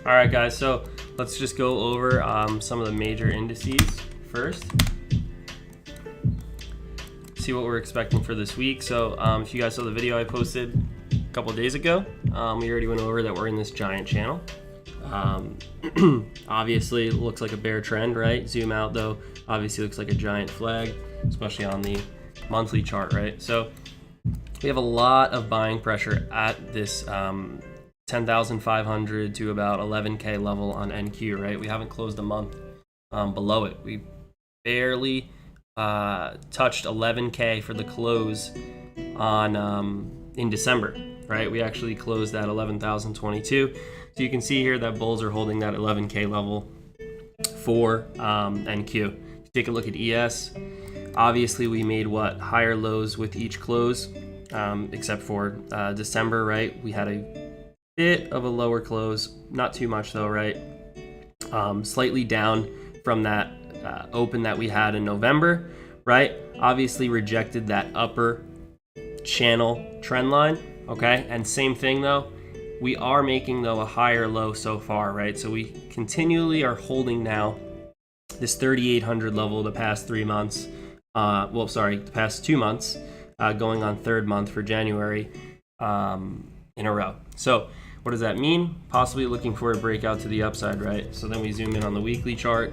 All right, guys, so let's just go over some of the major indices first. See what we're expecting for this week. So if you guys saw the video I posted a couple days ago, we already went over that we're in this giant channel. Obviously, it looks like a bear trend, right? Zoom out, though, obviously looks like a giant flag, especially on the monthly chart, right? So we have a lot of buying pressure at this 10,500 to about 11K level on NQ, right? We haven't closed a month below it. We barely touched 11K for the close on in December, right? We actually closed at 11,022. So you can see here that bulls are holding that 11K level for NQ. If you take a look at ES, obviously we made higher lows with each close, except for December, right? We had a bit of a lower close, not too much though, right? Slightly down from that open that we had in November, right? Obviously rejected that upper channel trend line, okay? And same thing though, we are making though a higher low so far, right? So we continually are holding now this 3,800 level the past 3 months, the past 2 months, going on third month for January in a row. So what does that mean? Possibly looking for a breakout to the upside, right? So then we zoom in on the weekly chart.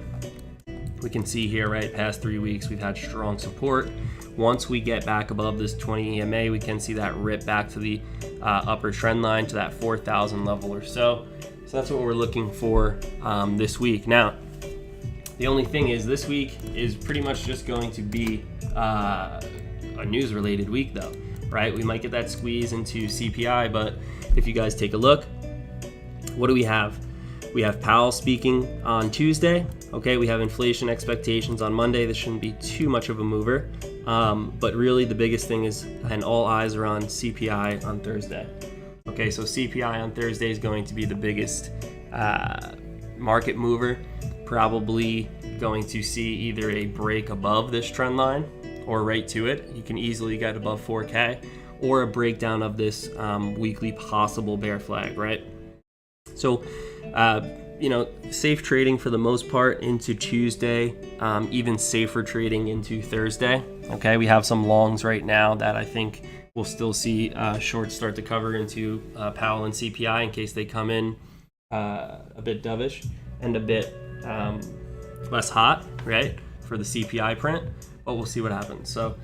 We can see here, right, past 3 weeks, we've had strong support. Once we get back above this 20 EMA, we can see that rip back to the upper trend line to that 4,000 level or so. So that's what we're looking for this week. Now, the only thing is this week is pretty much just going to be a news-related week though, right? We might get that squeeze into CPI, but if you guys take a look, what do we have? We have Powell speaking on Tuesday. Okay, we have inflation expectations on Monday. This shouldn't be too much of a mover. But really the biggest thing is, and all eyes are on CPI on Thursday. Okay, so CPI on Thursday is going to be the biggest market mover. Probably going to see either a break above this trend line or right to it. You can easily get above 4K, or a breakdown of this weekly possible bear flag, right? So, safe trading for the most part into Tuesday, even safer trading into Thursday. Okay, we have some longs right now that I think we'll still see shorts start to cover into Powell and CPI in case they come in a bit dovish and a bit less hot, right, for the CPI print, but we'll see what happens. So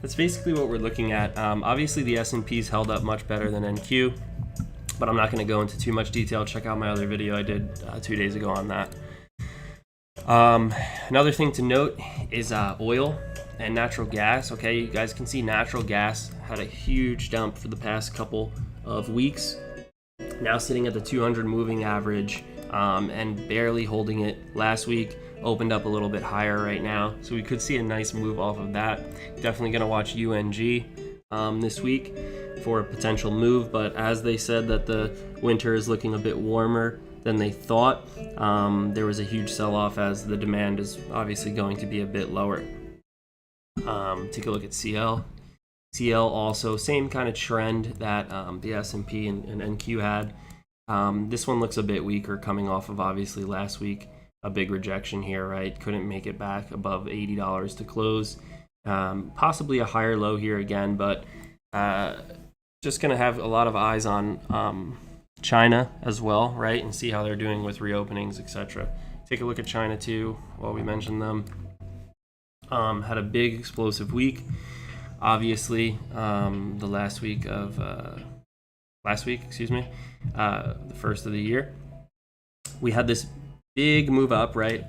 that's basically what we're looking at. Obviously, the S&P's held up much better than NQ, but I'm not going to go into too much detail. Check out my other video I did 2 days ago on that. Another thing to note is oil and natural gas. Okay, you guys can see natural gas had a huge dump for the past couple of weeks. Now sitting at the 200 moving average and barely holding it last week. Opened up a little bit higher right now, so we could see a nice move off of that. Definitely going to watch UNG this week for a potential move, but as they said that the winter is looking a bit warmer than they thought, there was a huge sell-off as the demand is obviously going to be a bit lower. Take a look at CL. CL also, same kind of trend that the S&P and NQ had. This one looks a bit weaker coming off of obviously last week. A big rejection here, right? Couldn't make it back above $80 to close. Possibly a higher low here again, but just going to have a lot of eyes on China as well, right? And see how they're doing with reopenings, etc. Take a look at China too while we mention them. Had a big explosive week. Obviously, the first of the year. We had this big move up, right?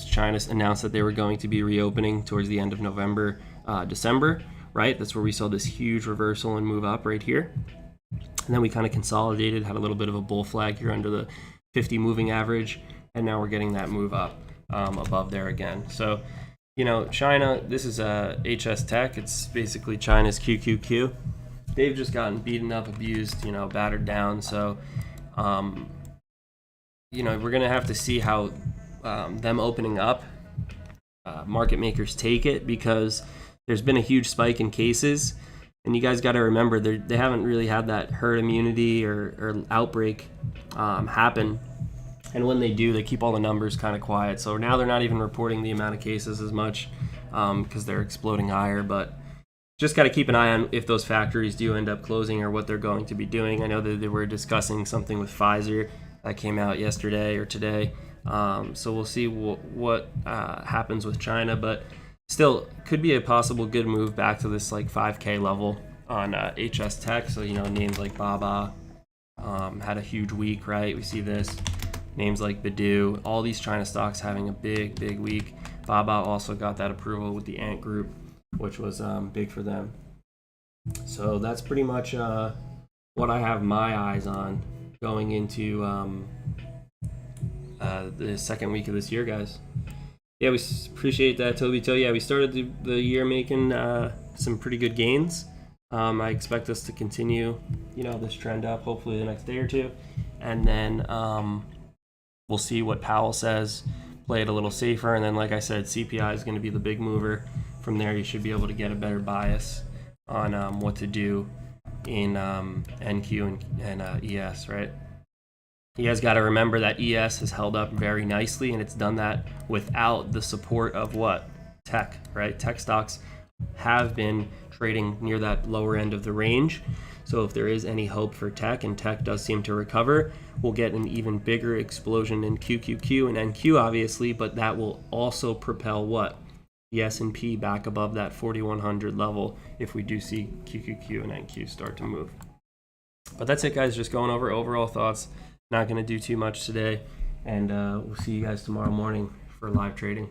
China announced that they were going to be reopening towards the end of November, December, right? That's where we saw this huge reversal and move up right here. And then we kind of consolidated, had a little bit of a bull flag here under the 50 moving average, and now we're getting that move up above there again. So, China, this is HS Tech. It's basically China's QQQ. They've just gotten beaten up, abused, battered down. So, we're going to have to see how them opening up, market makers take it, because there's been a huge spike in cases. And you guys got to remember, they haven't really had that herd immunity or outbreak happen And when they do, they keep all the numbers kind of quiet. So now they're not even reporting the amount of cases as much because they're exploding higher. But just got to keep an eye on if those factories do end up closing or what they're going to be doing. I know that they were discussing something with Pfizer that came out yesterday or today. So we'll see what happens with China. But still, could be a possible good move back to this like 5K level on HS Tech. So, names like Baba had a huge week, right? We see this. Names like Baidu, all these China stocks having a big, big week. Baba also got that approval with the Ant Group, which was big for them. So that's pretty much what I have my eyes on going into the second week of this year, guys. Yeah, we appreciate that, Tobito. Yeah, we started the year making some pretty good gains. I expect us to continue, this trend up, hopefully the next day or two. And then we'll see what Powell says, play it a little safer. And then, like I said, CPI is going to be the big mover. From there, you should be able to get a better bias on what to do in NQ and ES, right? You guys got to remember that ES has held up very nicely, and it's done that without the support of what? Tech, right? Tech stocks have been trading near that lower end of the range. So if there is any hope for tech, and tech does seem to recover, we'll get an even bigger explosion in QQQ and NQ, obviously, but that will also propel what? The S&P back above that 4,100 level if we do see QQQ and NQ start to move. But that's it, guys. Just going over overall thoughts. Not going to do too much today, and we'll see you guys tomorrow morning for live trading.